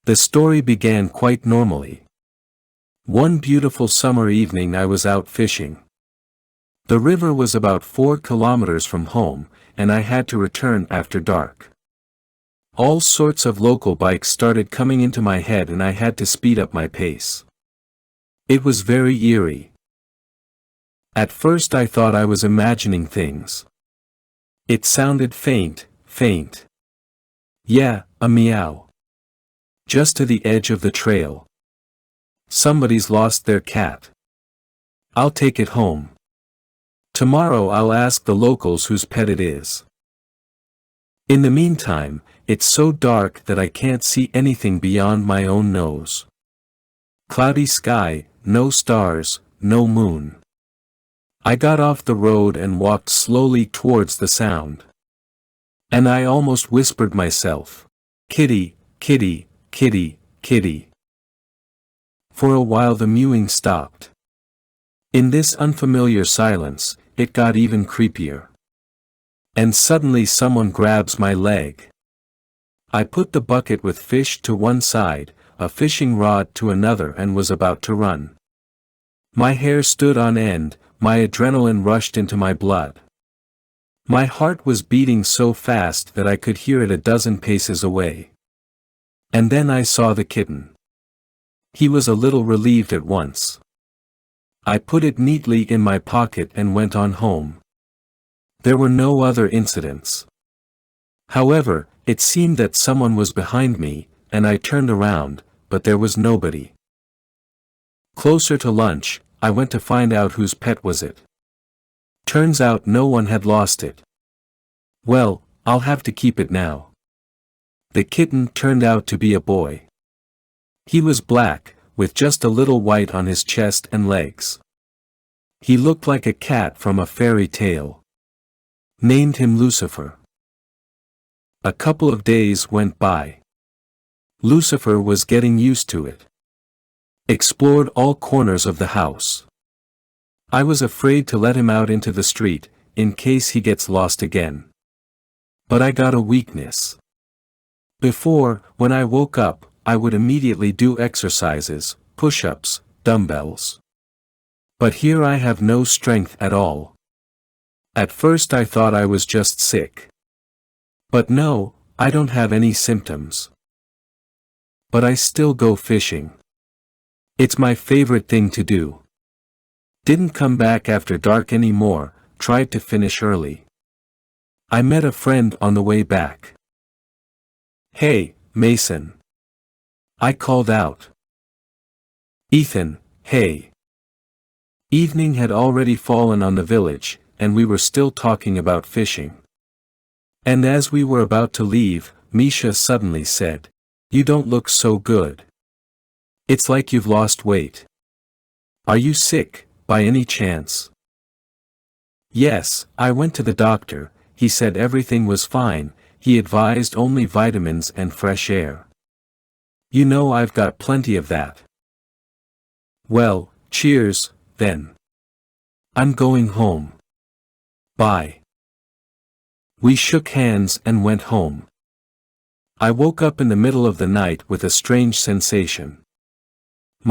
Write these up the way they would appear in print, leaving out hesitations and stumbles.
The story began quite normally. One beautiful summer evening I was out fishing. The river was about 4 kilometers from home, and I had to return after dark. All sorts of local bikes started coming into my head and I had to speed up my pace. It was very eerie. At first I thought I was imagining things. It sounded faint. Yeah, a meow. Just to the edge of the trail. Somebody's lost their cat. I'll take it home. Tomorrow I'll ask the locals whose pet it is. In the meantime, it's so dark that I can't see anything beyond my own nose. Cloudy sky, no stars, no moon. I got off the road and walked slowly towards the sound. And I almost whispered myself, "Kitty, kitty, kitty, kitty." For a while the mewing stopped. In this unfamiliar silence, it got even creepier. And suddenly someone grabs my leg. I put the bucket with fish to one side, a fishing rod to another and was about to run. My hair stood on end, my adrenaline rushed into my blood. My heart was beating so fast that I could hear it a dozen paces away. And then I saw the kitten. He was a little relieved at once. I put it neatly in my pocket and went on home. There were no other incidents. However, it seemed that someone was behind me, and I turned around, but there was nobody. Closer to lunch, I went to find out whose pet was it. Turns out no one had lost it. Well, I'll have to keep it now. The kitten turned out to be a boy. He was black, with just a little white on his chest and legs. He looked like a cat from a fairy tale. Named him Lucifer. A couple of days went by. Lucifer was getting used to it. Explored all corners of the house. I was afraid to let him out into the street, in case he gets lost again. But I got a weakness. Before, when I woke up, I would immediately do exercises, push-ups, dumbbells. But here I have no strength at all. At first I thought I was just sick. But no, I don't have any symptoms. But I still go fishing. It's my favorite thing to do. Didn't come back after dark anymore, tried to finish early. I met a friend on the way back. "Hey, Mason." I called out. "Ethan, hey." Evening had already fallen on the village, and we were still talking about fishing. And as we were about to leave, Misha suddenly said, "You don't look so good. It's like you've lost weight. Are you sick, by any chance?" "Yes, I went to the doctor, he said everything was fine, he advised only vitamins and fresh air. You know I've got plenty of that." "Well, cheers, then. I'm going home. Bye." We shook hands and went home. I woke up in the middle of the night with a strange sensation.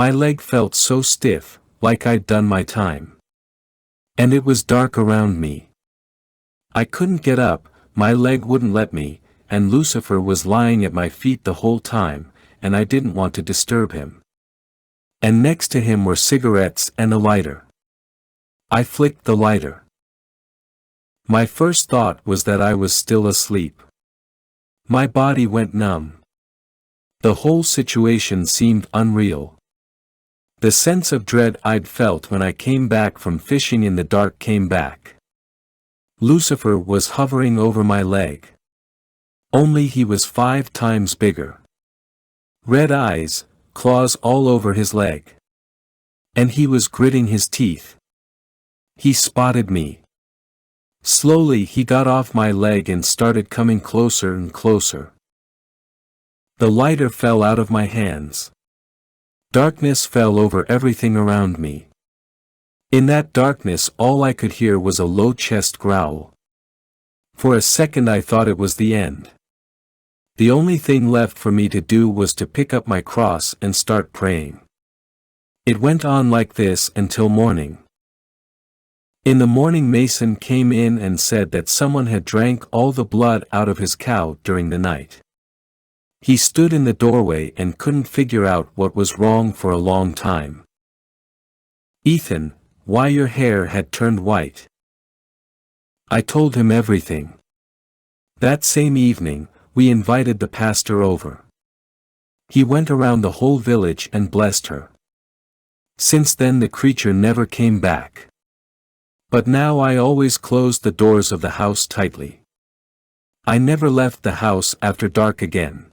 My leg felt so stiff, like I'd done my time. And it was dark around me. I couldn't get up, my leg wouldn't let me, and Lucifer was lying at my feet the whole time, and I didn't want to disturb him. And next to him were cigarettes and a lighter. I flicked the lighter. My first thought was that I was still asleep. My body went numb. The whole situation seemed unreal. The sense of dread I'd felt when I came back from fishing in the dark came back. Lucifer was hovering over my leg. Only he was 5 times bigger. Red eyes, claws all over his leg. And he was gritting his teeth. He spotted me. Slowly he got off my leg and started coming closer and closer. The lighter fell out of my hands. Darkness fell over everything around me. In that darkness all I could hear was a low chest growl. For a second I thought it was the end. The only thing left for me to do was to pick up my cross and start praying. It went on like this until morning. In the morning Mason came in and said that someone had drank all the blood out of his cow during the night. He stood in the doorway and couldn't figure out what was wrong for a long time. "Ethan, why your hair had turned white?" I told him everything. That same evening, we invited the pastor over. He went around the whole village and blessed her. Since then the creature never came back. But now I always closed the doors of the house tightly. I never left the house after dark again.